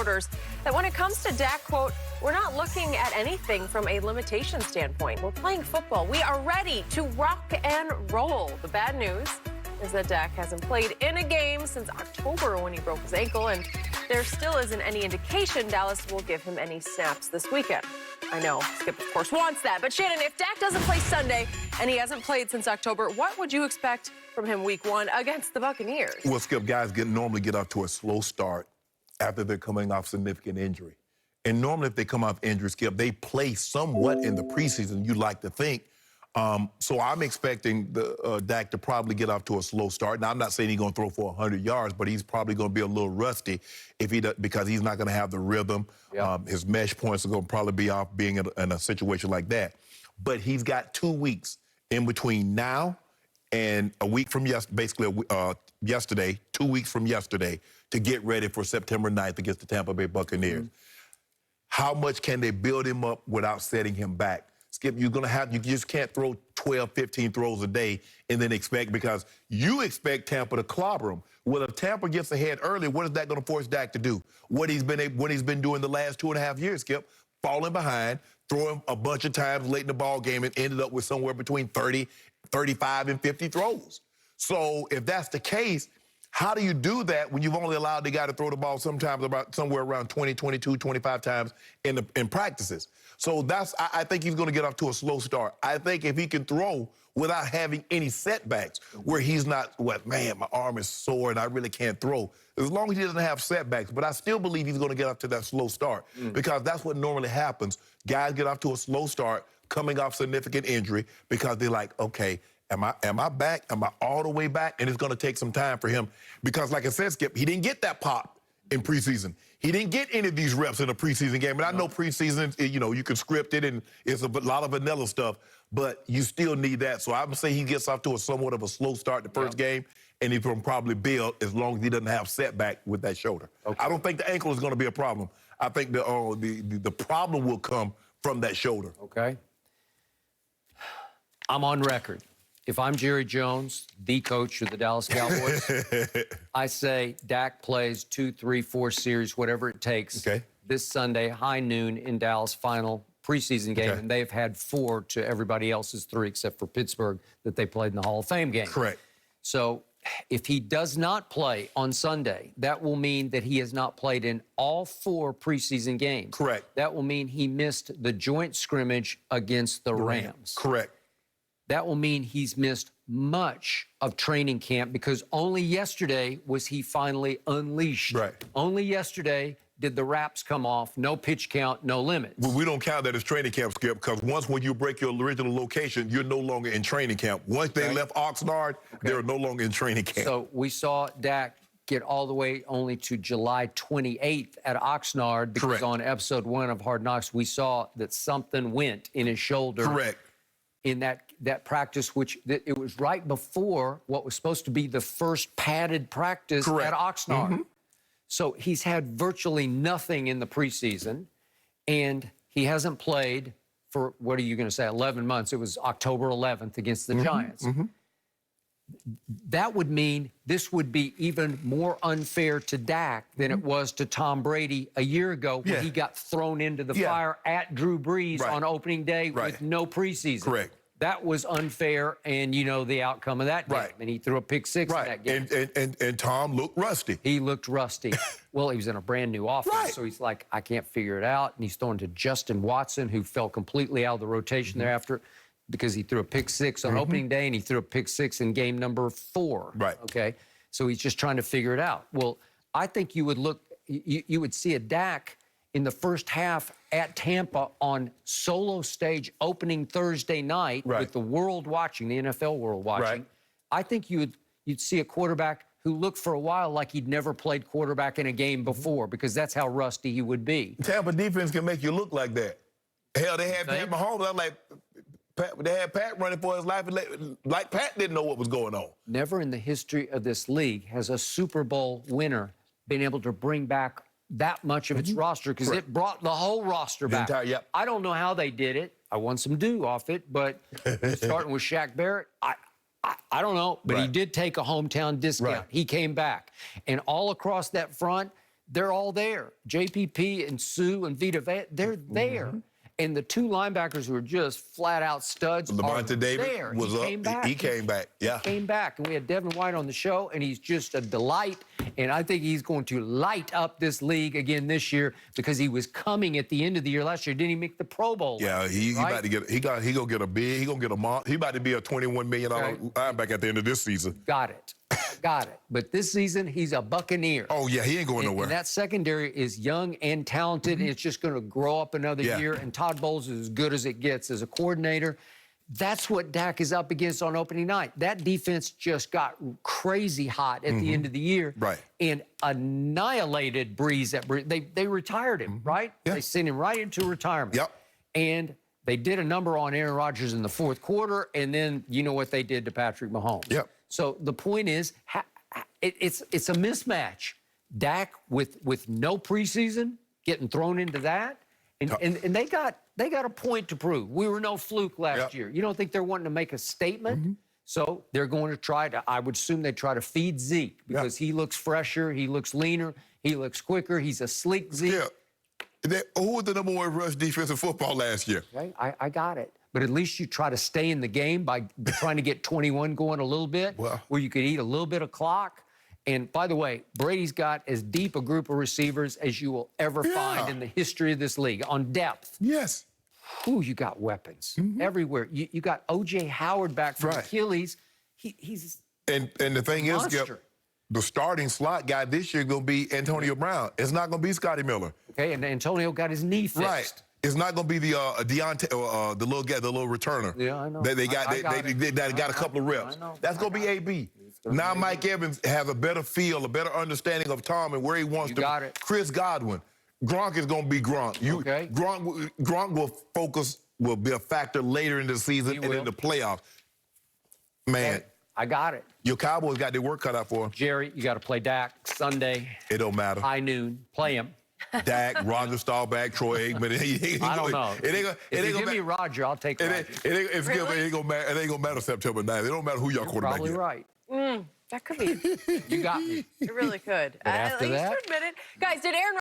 reporters that when it comes to Dak, quote, we're not looking at anything from a limitation standpoint. We're playing football. We are ready to rock and roll. The bad news is that Dak hasn't played in a game since October when he broke his ankle, and there still isn't any indication Dallas will give him any snaps this weekend. I know, Skip, of course, wants that. But, Shannon, if Dak doesn't play Sunday and he hasn't played since October, what would you expect from him week 1 against the Buccaneers? Well, Skip, guys normally get off to a slow start after they're coming off significant injury. And normally if they come off injury, Skip, they play somewhat in the preseason, you'd like to think. So I'm expecting Dak to probably get off to a slow start. Now, I'm not saying he's going to throw for 100 yards, but he's probably going to be a little rusty if he does, because he's not going to have the rhythm. Yeah. His mesh points are going to probably be off being in a situation like that. But he's got 2 weeks in between now and a week from yesterday, 2 weeks from yesterday, to get ready for September 9th against the Tampa Bay Buccaneers. Mm-hmm. How much can they build him up without setting him back? Skip, you just can't throw 12, 15 throws a day and then expect, because you expect Tampa to clobber him. Well, if Tampa gets ahead early, what is that going to force Dak to do? What he's been doing the last 2.5 years, Skip, falling behind, throwing a bunch of times late in the ball game and ended up with somewhere between 30, 35, and 50 throws. So if that's the case, how do you do that when you've only allowed the guy to throw the ball somewhere around 20, 22, 25 times in practices? So I think he's going to get off to a slow start. I think if he can throw without having any setbacks, where he's not, man, my arm is sore and I really can't throw, as long as he doesn't have setbacks. But I still believe he's going to get off to that slow start, because that's what normally happens. Guys get off to a slow start coming off significant injury because they're like, okay, Am I back? Am I all the way back? And it's going to take some time for him, because, like I said, Skip, he didn't get that pop in preseason. He didn't get any of these reps in a preseason game. And I know preseason, you can script it and it's a lot of vanilla stuff, but you still need that. So I would say he gets off to somewhat of a slow start the first game, and he can probably build as long as he doesn't have setback with that shoulder. Okay. I don't think the ankle is going to be a problem. I think the problem will come from that shoulder. Okay. I'm on record. If I'm Jerry Jones, the coach of the Dallas Cowboys, I say Dak plays 2, 3, 4 series, whatever it takes, this Sunday, high noon in Dallas, final preseason game. And they've had 4 to everybody else's 3, except for Pittsburgh, that they played in the Hall of Fame game. Correct. So if he does not play on Sunday, that will mean that he has not played in all 4 preseason games. Correct. That will mean he missed the joint scrimmage against the Rams. Correct. That will mean he's missed much of training camp, because only yesterday was he finally unleashed. Right. Only yesterday did the wraps come off, no pitch count, no limits. Well, we don't count that as training camp, Skip, because when you break your original location, you're no longer in training camp. Once they left Oxnard, they're no longer in training camp. So we saw Dak get all the way only to July 28th at Oxnard, because on episode 1 of Hard Knocks, we saw that something went in his shoulder. Correct. In that practice, it was right before what was supposed to be the first padded practice at Oxnard. So he's had virtually nothing in the preseason, and he hasn't played for, what are you going to say, 11 months. It was October 11th against the Giants. That would mean this would be even more unfair to Dak than it was to Tom Brady a year ago, when he got thrown into the fire at Drew Brees on opening day with no preseason. Correct. That was unfair, and you know the outcome of that game. And he threw a pick 6 in that game. And Tom looked rusty. He looked rusty. Well, he was in a brand new offense, so he's like, I can't figure it out. And he's throwing to Justin Watson, who fell completely out of the rotation thereafter, because he threw a pick 6 on opening day, and he threw a pick 6 in game number 4. Right. Okay. So he's just trying to figure it out. Well, I think you would see a Dak in the first half at Tampa on solo stage opening Thursday night with the world watching, the NFL world watching. I think you'd see a quarterback who looked for a while like he'd never played quarterback in a game before, because that's how rusty he would be. Tampa defense can make you look like that. Hell, they had Pat Mahomes. I'm like, they had Pat running for his life, like Pat didn't know what was going on. Never in the history of this league has a Super Bowl winner been able to bring back that much of its roster, because it brought the whole roster back. I don't know how they did it. I want some due off it, but starting with Shaq Barrett, I don't know, but he did take a hometown discount. He came back. And all across that front, they're all there. JPP and Sue and Vita Vea, they're there. And the two linebackers who are just flat out studs are Lavonte David there. was he up. Came back. He came back. Yeah. He came back. And we had Devin White on the show, and he's just a delight. And I think he's going to light up this league again this year because he was coming at the end of the year last year. Didn't he make the Pro Bowl? Yeah, he about to get. He gonna get a big. He gonna get a. He about to be a $21 million linebacker at the end of this season. Got it. Got it. But this season, he's a Buccaneer. Oh, yeah, he ain't going nowhere. And that secondary is young and talented. It's just going to grow up another year. And Todd Bowles is as good as it gets as a coordinator. That's what Dak is up against on opening night. That defense just got crazy hot at the end of the year. Right. And annihilated Breeze. They retired him, right? Yeah. They sent him right into retirement. Yep. And they did a number on Aaron Rodgers in the fourth quarter, and then you know what they did to Patrick Mahomes. Yep. So the point is, it's a mismatch. Dak with no preseason getting thrown into that, and they got a point to prove. We were no fluke last year. You don't think they're wanting to make a statement? So they're going to try to. I would assume they try to feed Zeke because he looks fresher, he looks leaner, he looks quicker. He's a sleek Zeke. Yeah. Who was the #1 rush defense in football last year? Right? I got it. But at least you try to stay in the game by trying to get 21 going a little bit, where you could eat a little bit of clock. And by the way, Brady's got as deep a group of receivers as you will ever find in the history of this league on depth. Yes. Ooh, you got weapons everywhere. You got O.J. Howard back from Achilles. He's and the thing is, monster. the starting slot guy this year going to be Antonio Brown. It's not going to be Scotty Miller. Okay, and Antonio got his knee fixed. Right. It's not going to be the Deontay, the little guy, the little returner. Yeah, I know. They got a couple of reps. That's going to be AB. Now Mike Evans has a better feel, a better understanding of Tom and where he wants to. Got it. Chris Godwin. Gronk is going to be Gronk. Gronk will be a factor later in the season and in the playoffs. Man. Okay, I got it. Your Cowboys got their work cut out for them. Jerry, you got to play Dak Sunday. It don't matter. High noon. Play him. Dak, Roger Staubach, Troy Aikman. I don't know. If you give me Roger, I'll take Roger. It ain't gonna matter September 9th. It don't matter who your quarterback is. Probably right. That could be. You got me. It really could. But after At least that? to admit it. Guys, did Aaron